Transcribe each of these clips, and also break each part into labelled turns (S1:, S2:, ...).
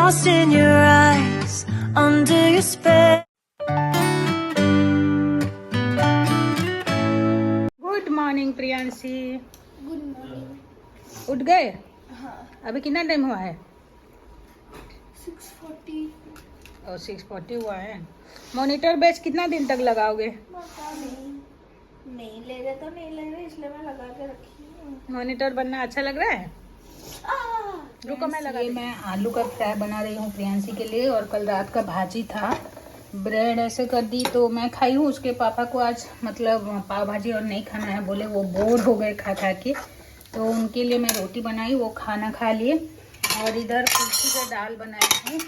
S1: lost in your eyes, under your spell.
S2: Good morning Priyanshi.
S3: Good morning.
S2: उठ गए?
S3: हाँ।
S2: अभी कितना टाइम हुआ है?
S3: 6:40।
S2: और 6:40 हुआ है। मॉनिटर बैच कितना दिन तक लगाओगे?
S3: पता नहीं ले रहे तो नहीं ले रहे, इसलिए मैं लगा के रखी हूँ।
S2: मॉनिटर बनना अच्छा लग रहा है? रुको मैं लगा। मैं आलू का फ्राई बना रही हूँ प्रियांशी के लिए, और कल रात का भाजी था, ब्रेड ऐसे कर दी तो मैं खाई हूँ। उसके पापा को आज मतलब पाव भाजी और नहीं खाना है, बोले वो बोर हो गए खा खा के, तो उनके लिए मैं रोटी बनाई, वो खाना खा लिए। और इधर कुल्थी का दाल बनाए हैं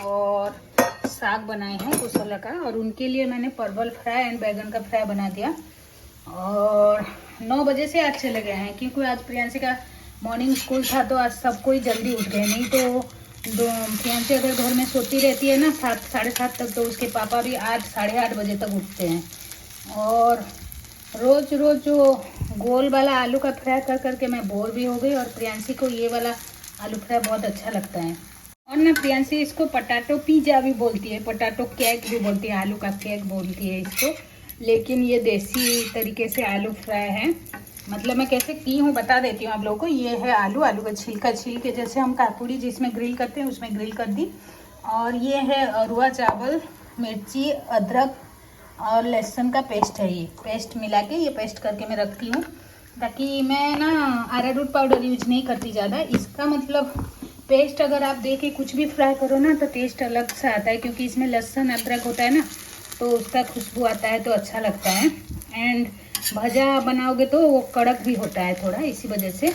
S2: और साग बनाए हैं कुसला का, और उनके लिए मैंने परवल फ्राई एंड बैगन का फ्राई बना दिया। और 9 बजे से आज चले गए हैं, क्योंकि आज प्रियांशी का मॉर्निंग स्कूल था, तो आज सब कोई जल्दी उठ गए। नहीं तो प्रियांशी अगर घर में सोती रहती है ना 7 साढ़े 7 तक, तो उसके पापा भी 8 साढ़े 8 बजे तक उठते हैं। और रोज रोज जो गोल वाला आलू का फ्राई कर करके मैं बोर भी हो गई, और प्रियांशी को ये वाला आलू फ्राई बहुत अच्छा लगता है। और ना प्रियांशी इसको पटाटो पिज़्ज़ा भी बोलती है, पटाटो केक भी बोलती है, आलू का केक बोलती है इसको, लेकिन ये देसी तरीके से आलू फ्राई है। मतलब मैं कैसे की हूँ बता देती हूँ आप लोगों को। ये है आलू का छिलका छील के, जैसे हम काकुड़ी जिसमें ग्रिल करते हैं उसमें ग्रिल कर दी। और ये है अरुआ चावल, मिर्ची, अदरक और लहसुन का पेस्ट है। ये पेस्ट मिला के ये पेस्ट करके मैं रखती हूँ, ताकि मैं ना अरारूट पाउडर यूज नहीं करती ज़्यादा। इसका मतलब पेस्ट अगर आप दे के कुछ भी फ्राई करो ना तो टेस्ट अलग से आता है, क्योंकि इसमें लहसुन अदरक होता है ना, तो उसका खुशबू आता है तो अच्छा लगता है। एंड भजा बनाओगे तो वो कड़क भी होता है थोड़ा, इसी वजह से।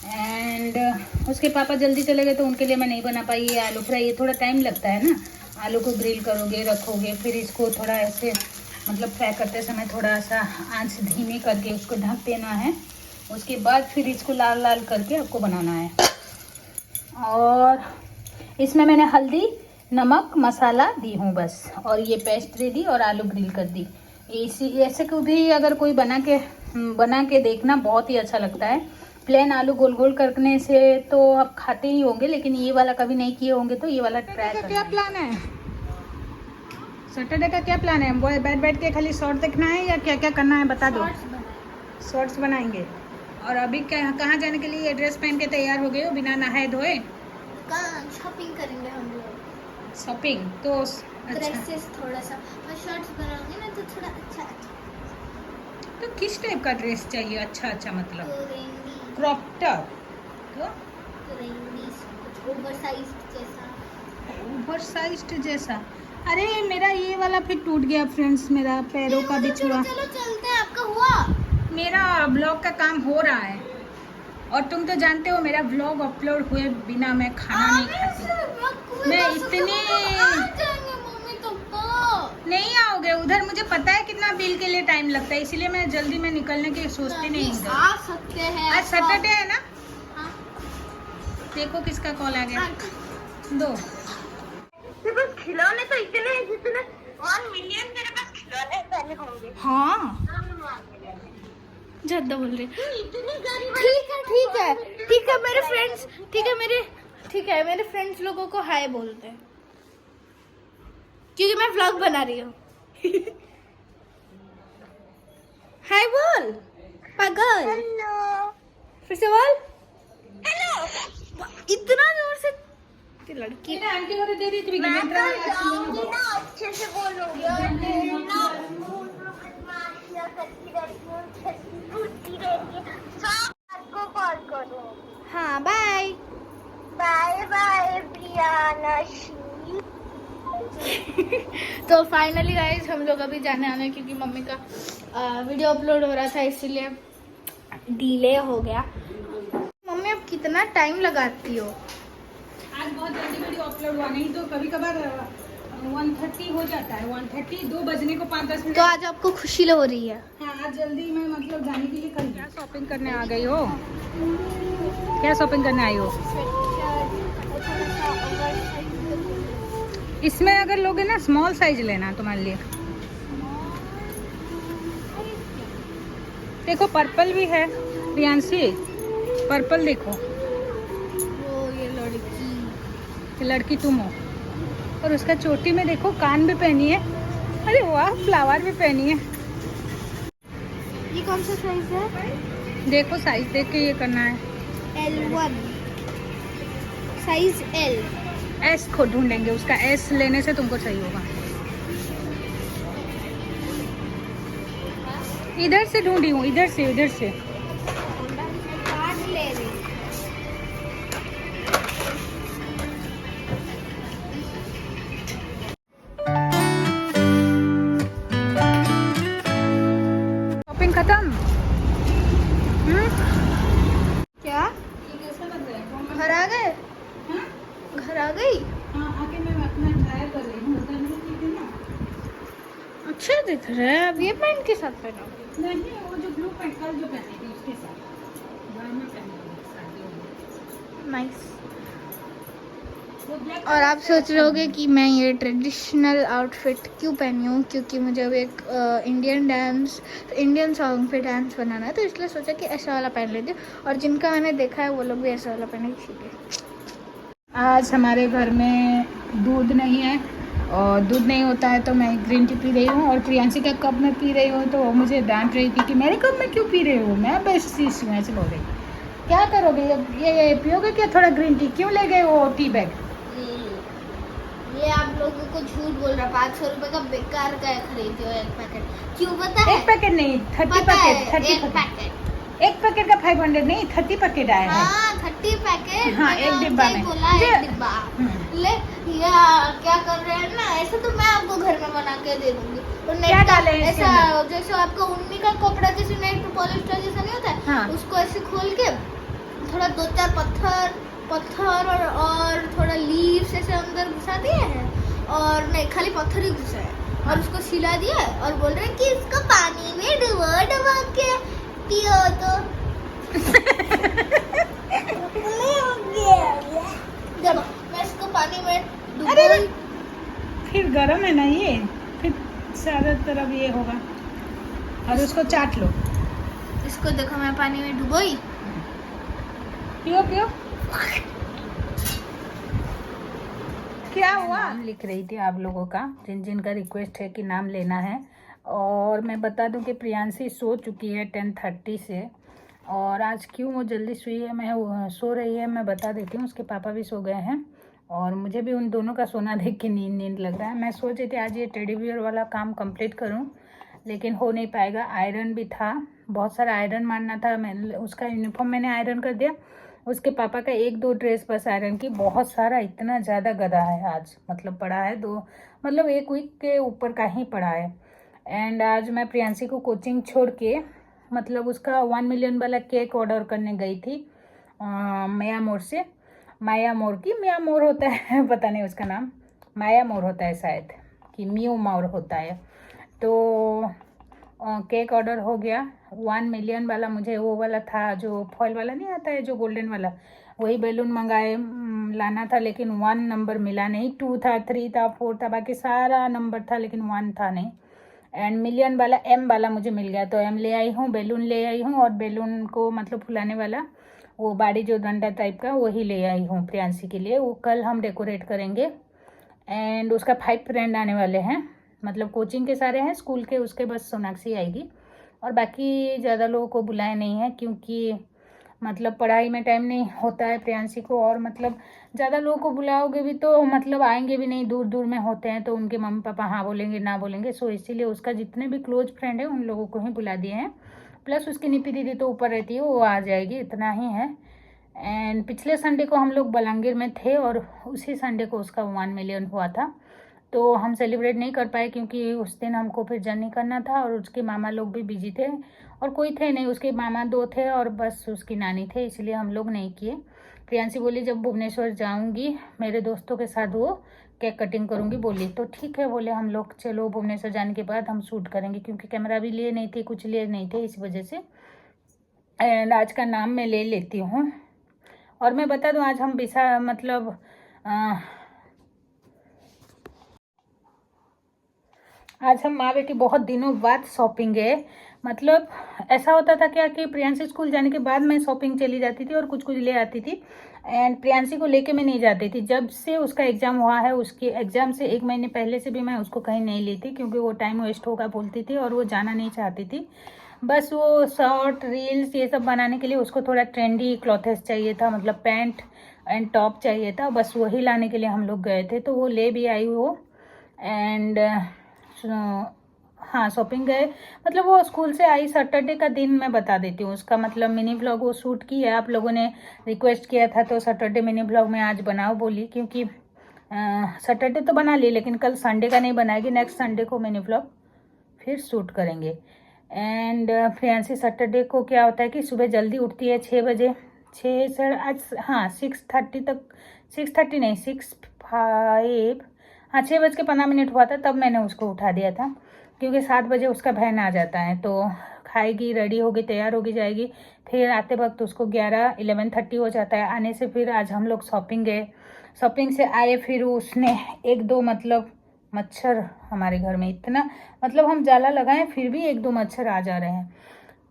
S2: एंड उसके पापा जल्दी चले गए तो उनके लिए मैं नहीं बना पाई ये आलू फ्राई। ये थोड़ा टाइम लगता है ना, आलू को ग्रिल करोगे, रखोगे, फिर इसको थोड़ा ऐसे मतलब फ्राई करते समय थोड़ा सा आंच धीमी करके उसको ढक देना है। उसके बाद फिर इसको लाल लाल करके आपको बनाना है। और इसमें मैंने हल्दी, नमक, मसाला दी हूँ बस, और ये पेस्ट दे दी और आलू ग्रिल कर दी। इसी ऐसे को भी अगर कोई बना के देखना बहुत ही अच्छा लगता है। प्लेन आलू गोल गोल करने से तो आप खाते ही होंगे, लेकिन ये वाला कभी नहीं किए होंगे तो ये वाला ट्राई करना। क्या प्लान है सैटरडे का? क्या प्लान है? वो बैठ बैठ के खाली शॉर्ट देखना है या क्या क्या करना है बता दो। शॉर्ट्स बनाएंगे। और अभी कहाँ जाने के लिए ड्रेस पहन के तैयार हो गए हो बिना नहाए धोए?
S3: शॉपिंग करेंगे हम लोग।
S2: शॉपिंग तो अच्छा।
S3: ड्रेसेस थोड़ा सा और शर्ट्स बनाएंगे ना तो थोड़ा अच्छा।
S2: तो किस टाइप का ड्रेस चाहिए? अच्छा मतलब
S3: तो
S2: क्रॉप टॉप, तो ओवरसाइज्ड जैसा। अरे मेरा ये वाला फिर टूट गया फ्रेंड्स, मेरा पैरों का बिछुआ।
S3: चलो चलते हैं, आपका हुआ?
S2: मेरा ब्लॉग का काम हो रहा है, और तुम तो जानते हो मेरा ब्लॉग अपलोड हुए बिना मैं खाना नहीं खाती। मैं इतने नहीं आओगे उधर, मुझे पता है कितना बिल के लिए टाइम लगता है, इसीलिए मैं जल्दी में निकलने की सोचती नहीं हूँ।
S3: आ सकते हैं।
S2: आज सैटरडे है ना?
S3: हाँ।
S2: देखो किसका कॉल आ गया। दो
S3: खिलौने तो इतने जितने 1 मिलियन मेरे पास खिलौने पहले होंगे।
S2: हाँ
S3: ज्यादा बोल रही। ठीक है मेरे फ्रेंड्स, मेरे फ्रेंड्स लोगों को हाय बोलते हैं, क्योंकि मैं व्लॉग बना रही हूँ। हाय बोल पागल। हेलो। फिर से बोल हेलो। इतना जोर से लड़की
S2: आंटी को दे रही थी
S3: ना, अच्छे से बोलोगे। कॉल करो। हाँ बाय बाय प्रियाना। तो फाइनली गाइस हम लोग अभी जाने आने, क्योंकि मम्मी का वीडियो अपलोड हो रहा था इसीलिए डिले हो गया। मम्मी अब कितना टाइम लगाती हो?
S2: आज बहुत जल्दी वीडियो अपलोड हुआ, नहीं तो कभी कभार 1:30 हो जाता है। 1:30 2 बजने को 5-10 मिनट।
S3: तो आज आपको खुशी हो रही है?
S2: हाँ आज जल्दी मैं मतलब जाने के लिए कल। क्या शॉपिंग करने आ गई हो? क्या शॉपिंग करने आई हो? इसमें अगर लोगे ना स्मॉल साइज लेना तुम्हारे लिए। देखो पर्पल भी है प्रियांशी, पर्पल देखो।
S3: वो ये लड़की
S2: कि लड़की तुम हो। और उसका चोटी में देखो कान भी पहनी है, अरे वाह फ्लावर भी पहनी है।
S3: ये कौन सा साइज है?
S2: देखो साइज देख के ये करना है।
S3: L1 size L।
S2: एस को ढूंढेंगे, उसका एस लेने से तुमको सही होगा। इधर से ढूंढी हूँ, इधर से।
S3: काट ले रही।
S2: शॉपिंग खत्म।
S3: क्या
S2: ये कैसा लग रहा है?
S3: घर आ गए?
S2: हाँ?
S3: घर आ गई?
S2: हाँ, आके मैं अपना ट्राई कर रही हूँ, बता नहीं थी ना।
S3: अच्छा दिख रहा है। अब ये पैंट के साथ पहना।
S2: नहीं, वो जो ब्लू पैंट कल जो पहनी थी उसके साथ घर में पहनी थी शादियों में।
S3: नाइस।
S2: वो black
S3: और आप सोच रहे होगे कि मैं ये ट्रेडिशनल आउटफिट क्यों पहनी हूँ, क्योंकि मुझे अब एक इंडियन सॉन्ग पे डांस बनाना है, तो इसलिए सोचा कि ऐसा वाला पहन लेती हूँ। और जिनका मैंने देखा है वो लोग भी ऐसा वाला पहने, इसीलिए।
S2: आज हमारे घर में दूध नहीं है, और दूध नहीं होता है तो मैं ग्रीन टी पी रही हूँ, और प्रियांशी का कप में पी रही हूँ, तो वो मुझे डांट रही थी कि मेरे कप में क्यों पी रहे हो। मैं बेस्ट चीज़ में से बोल रही, क्या करोगे ये पियोगे क्या थोड़ा ग्रीन टी, क्यों ले गए वो टी बैग।
S3: ये आप लोगों को झूठ बोल रहा। 500 रुपए का बेकार का खरीदे हो एक पैकेट। क्यों पता है?
S2: एक पैकेट नहीं 30
S3: पता है,
S2: पैकेट 30
S3: एक पैकेट।
S2: एक पैकेट का 500 नहीं 30 पैकेट आया है।
S3: हाँ 30 पैकेट।
S2: हाँ,
S3: मैंने
S2: एक डिब्बा
S3: उनसे ही
S2: में।
S3: बोला एक डिब्बा ले। या क्या कर रहे हैं ना, ऐसे तो मैं आपको घर में बना के दे दूंगी। और
S2: क्या
S3: नेट का
S2: डाले हैं इसके
S3: ऐसा जैसे आपका उन्नी का कपड़ा जैसे नेट पॉलिस्टर जैसा नहीं होता है,
S2: हाँ।
S3: उसको ऐसे खोल के थोड़ा 2-4 पत्थर और थोड़ा लीव्स ऐसे अंदर घुसा दिए हैं, और नहीं खाली पत्थर ही घुसा है, और उसको सिला दिया है, और बोल रहे हैं कि इसको पानी में डुबो के पियो तो देखो मैं इसको पानी में डुबो।
S2: फिर गर्म है ना ये, फिर सारा तरफ ये होगा, और उसको चाट लो।
S3: इसको देखो मैं पानी में डुबोई।
S2: पियो क्या हुआ। नाम लिख रही थी आप लोगों का, जिन जिन का रिक्वेस्ट है कि नाम लेना है। और मैं बता दूं कि प्रियांशी सो चुकी है 10:30 से, और आज क्यों वो जल्दी सोई है, मैं सो रही है, मैं बता देती हूँ। उसके पापा भी सो गए हैं, और मुझे भी उन दोनों का सोना देख के नींद लग रहा है। मैं सोच रही थी आज ये टेडी बियर वाला काम कंप्लीट करूँ, लेकिन हो नहीं पाएगा। आयरन भी था, बहुत सारा आयरन मारना था। मैं उसका यूनिफॉर्म मैंने आयरन कर दिया, उसके पापा का 1-2 ड्रेस बस आयरन की। बहुत सारा, इतना ज़्यादा गदा है आज, मतलब पड़ा है मतलब 1 वीक के ऊपर का ही पड़ा है। एंड आज मैं प्रियांशी को कोचिंग छोड़ के, मतलब उसका 1 मिलियन वाला केक ऑर्डर करने गई थी माया मोर होता है पता नहीं उसका नाम, माया मोर होता है शायद, कि म्यू मोर होता है। तो केक ऑर्डर हो गया 1 मिलियन वाला। मुझे वो वाला था जो फॉइल वाला नहीं आता है, जो गोल्डन वाला, वही बैलून मंगाए लाना था, लेकिन 1 नंबर मिला नहीं। 2 था, 3 था, 4 था, बाकी सारा नंबर था, लेकिन 1 था नहीं। एंड मिलियन वाला M वाला मुझे मिल गया, तो M ले आई हूँ, बैलून ले आई हूँ, और बैलून को मतलब फुलाने वाला वो बाड़ी जो डंडा टाइप का वही ले आई हूँ प्रियांशी के लिए। वो कल हम डेकोरेट करेंगे। एंड उसका 5 फ्रेंड आने वाले हैं, मतलब कोचिंग के सारे हैं, स्कूल के उसके बस सोनाक्षी आएगी, और बाकी ज़्यादा लोगों को बुलाए नहीं है, क्योंकि मतलब पढ़ाई में टाइम नहीं होता है प्रियांशी को, और मतलब ज़्यादा लोगों को बुलाओगे भी तो मतलब आएंगे भी नहीं, दूर दूर में होते हैं, तो उनके मम्मी पापा हाँ बोलेंगे ना बोलेंगे। सो इसीलिए उसका जितने भी क्लोज फ्रेंड है उन लोगों को ही बुला दिए हैं। प्लस उसकी निपी दीदी तो ऊपर रहती है, वो आ जाएगी, इतना ही है। एंड पिछले संडे को हम लोग बलांगीर में थे, और उसी संडे को उसका 1 मिलियन हुआ था, तो हम सेलिब्रेट नहीं कर पाए, क्योंकि उस दिन हमको फिर जर्नी करना था, और उसके मामा लोग भी बिजी थे, और कोई थे नहीं, उसके मामा 2 थे और बस उसकी नानी थे, इसलिए हम लोग नहीं किए। प्रियांशी बोली जब भुवनेश्वर जाऊंगी मेरे दोस्तों के साथ वो केक कटिंग करूंगी बोली, तो ठीक है बोले हम लोग, चलो भुवनेश्वर जाने के बाद हम शूट करेंगे, क्योंकि कैमरा भी लिए नहीं थे, कुछ लिए नहीं थे, इस वजह से। एंड आज का नाम मैं ले लेती हूँ। और मैं बता दूँ आज हम मतलब आज हम माँ बेटी बहुत दिनों बाद शॉपिंग है, मतलब ऐसा होता था क्या कि प्रियांशी स्कूल जाने के बाद मैं शॉपिंग चली जाती थी और कुछ कुछ ले आती थी, एंड प्रियांशी को लेके मैं नहीं जाती थी। जब से उसका एग्ज़ाम हुआ है, उसके एग्ज़ाम से 1 महीने पहले से भी मैं उसको कहीं नहीं ली थी, क्योंकि वो टाइम वेस्ट होगा बोलती थी और वो जाना नहीं चाहती थी। बस वो शॉर्ट रील्स ये सब बनाने के लिए उसको थोड़ा ट्रेंडी क्लॉथेस चाहिए था, मतलब पैंट एंड टॉप चाहिए था, बस वही लाने के लिए हम लोग गए थे। तो वो ले भी आई वो, एंड हाँ शॉपिंग गए। मतलब वो स्कूल से आई, सैटरडे का दिन मैं बता देती हूँ उसका, मतलब मिनी व्लॉग वो शूट की है। आप लोगों ने रिक्वेस्ट किया था तो सैटरडे मिनी व्लॉग में आज बनाओ बोली, क्योंकि सैटरडे तो बना ली लेकिन कल संडे का नहीं बनाएगी, नेक्स्ट संडे को मिनी व्लॉग फिर शूट करेंगे। एंड प्रियांशी सैटरडे को क्या होता है कि सुबह जल्दी उठती है 6 बजे, 6 आज हाँ 6:30 तक, 6:30 नहीं 6:05, हाँ 6:15 हुआ था तब मैंने उसको उठा दिया था, क्योंकि 7 बजे उसका वैन आ जाता है। तो खाएगी, रेडी होगी, तैयार होगी जाएगी, फिर आते वक्त उसको 11-11:30 हो जाता है आने से। फिर आज हम लोग शॉपिंग गए, शॉपिंग से आए, फिर उसने 1-2 मतलब मच्छर हमारे घर में इतना, मतलब हम जाला लगाएं फिर भी 1-2 मच्छर आ जा रहे हैं।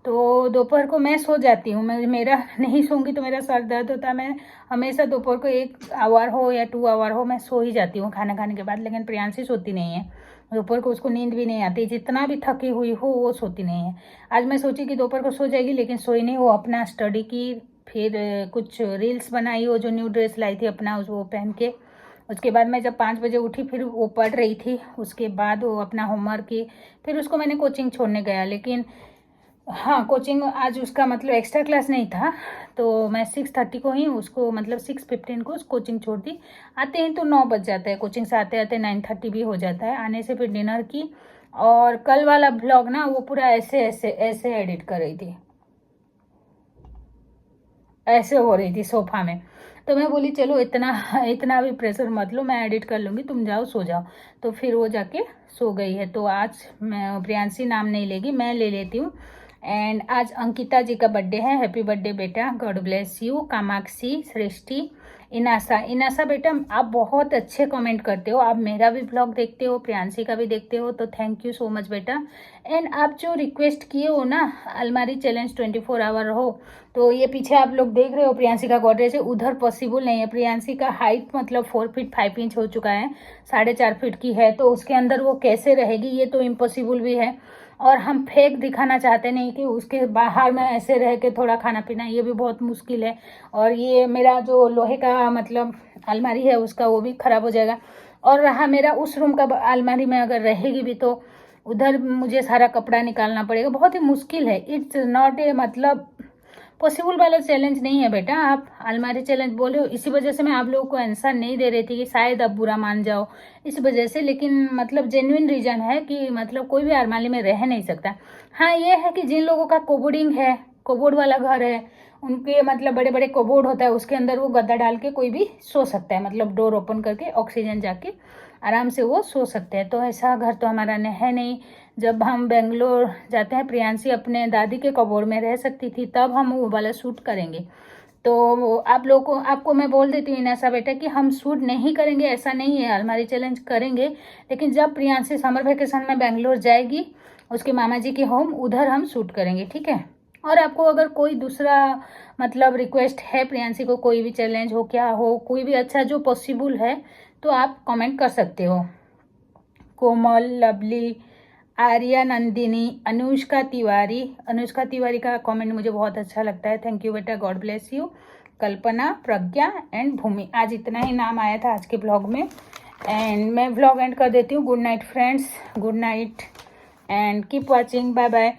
S2: तो दोपहर को मैं सो जाती हूँ, मेरा नहीं सोऊंगी तो मेरा सर दर्द होता है। मैं हमेशा दोपहर को 1 आवर हो या 2 आवर हो मैं सो ही जाती हूँ खाना खाने के बाद, लेकिन प्रियांशी सोती नहीं है दोपहर को, उसको नींद भी नहीं आती, जितना भी थकी हुई हो वो सोती नहीं है। आज मैं सोची कि दोपहर को सो जाएगी लेकिन सोई नहीं, वो अपना स्टडी की, फिर कुछ रील्स बनाई, वो जो न्यू ड्रेस लाई थी अपना वो पहन के। उसके बाद मैं जब 5 बजे उठी फिर वो पढ़ रही थी, उसके बाद वो अपना होमवर्क की, फिर उसको मैंने कोचिंग छोड़ने गया। लेकिन हाँ कोचिंग आज उसका मतलब एक्स्ट्रा क्लास नहीं था, तो मैं 6:30 को ही उसको, मतलब 6:15 को कोचिंग छोड़ दी। आते हैं तो 9 बज जाता है, कोचिंग से आते आते 9:30 भी हो जाता है। आने से फिर डिनर की, और कल वाला ब्लॉग ना वो पूरा ऐसे ऐसे ऐसे एडिट कर रही थी, ऐसे हो रही थी सोफा में। तो मैं बोली चलो इतना भी प्रेशर मत लो, मैं एडिट कर लूँगी, तुम जाओ सो जाओ। तो फिर वो जाके सो गई है। तो आज मैं प्रियांशी नाम नहीं लेगी, मैं ले लेती हूँ। एंड आज अंकिता जी का बर्थडे है, हैप्पी बर्थडे बेटा, गॉड ब्लेस यू। कामाक्षी, सृष्टि, इनासा बेटा आप बहुत अच्छे कमेंट करते हो, आप मेरा भी ब्लॉग देखते हो, प्रियांशी का भी देखते हो, तो थैंक यू सो मच बेटा। एंड आप जो रिक्वेस्ट किए हो ना अलमारी चैलेंज 24 आवर हो, तो ये पीछे आप लोग देख रहे हो प्रियांशी का गॉडरेज है, उधर पॉसिबल नहीं है। प्रियांशी का हाइट मतलब 4 फीट 5 इंच हो चुका है, 4.5 फीट की है, तो उसके अंदर वो कैसे रहेगी, ये तो इम्पॉसिबल भी है। और हम फेक दिखाना चाहते नहीं कि उसके बाहर में ऐसे रह के थोड़ा खाना पीना, ये भी बहुत मुश्किल है। और ये मेरा जो लोहे का मतलब अलमारी है उसका वो भी ख़राब हो जाएगा। और रहा मेरा उस रूम का अलमारी में अगर रहेगी भी तो उधर मुझे सारा कपड़ा निकालना पड़ेगा, बहुत ही मुश्किल है। इट्स नॉट ए मतलब पॉसिबल वाला चैलेंज नहीं है बेटा। आप अलमारी चैलेंज बोल रहे हो, इसी वजह से मैं आप लोगों को आंसर नहीं दे रही थी कि शायद आप बुरा मान जाओ इस वजह से, लेकिन मतलब जेन्युइन रीजन है कि मतलब कोई भी अलमारी में रह नहीं सकता। हाँ ये है कि जिन लोगों का कोबोर्डिंग है, कोबोर्ड वाला घर है, उनके मतलब बड़े बड़े कोबोर्ड होता है, उसके अंदर वो गद्दा डाल के कोई भी सो सकता है, मतलब डोर ओपन करके ऑक्सीजन जाके आराम से वो सो सकते हैं। तो ऐसा घर तो हमारा है नहीं। जब हम बेंगलोर जाते हैं, प्रियांशी अपने दादी के कबोर्ड में रह सकती थी, तब हम वो वाला शूट करेंगे। तो आप लोगों को, आपको मैं बोल देती हूँ इनासा बेटा कि हम शूट नहीं करेंगे ऐसा नहीं है, अलमारी चैलेंज करेंगे, लेकिन जब प्रियांशी समर वेकेशन में बेंगलोर जाएगी उसके मामा जी के होम, उधर हम शूट करेंगे, ठीक है। और आपको अगर कोई दूसरा मतलब रिक्वेस्ट है प्रियांशी को, कोई भी चैलेंज हो, क्या हो, कोई भी अच्छा जो पॉसिबल है, तो आप कमेंट कर सकते हो। कोमल, लवली, आर्या, नंदिनी, अनुष्का तिवारी का कमेंट मुझे बहुत अच्छा लगता है, थैंक यू बेटा, God bless you. Kalpana, Pragya and Bhumi, आज इतना ही नाम आया था आज के ब्लॉग में। एंड मैं ब्लॉग एंड कर देती हूँ। Good night friends, good night and keep watching, bye bye.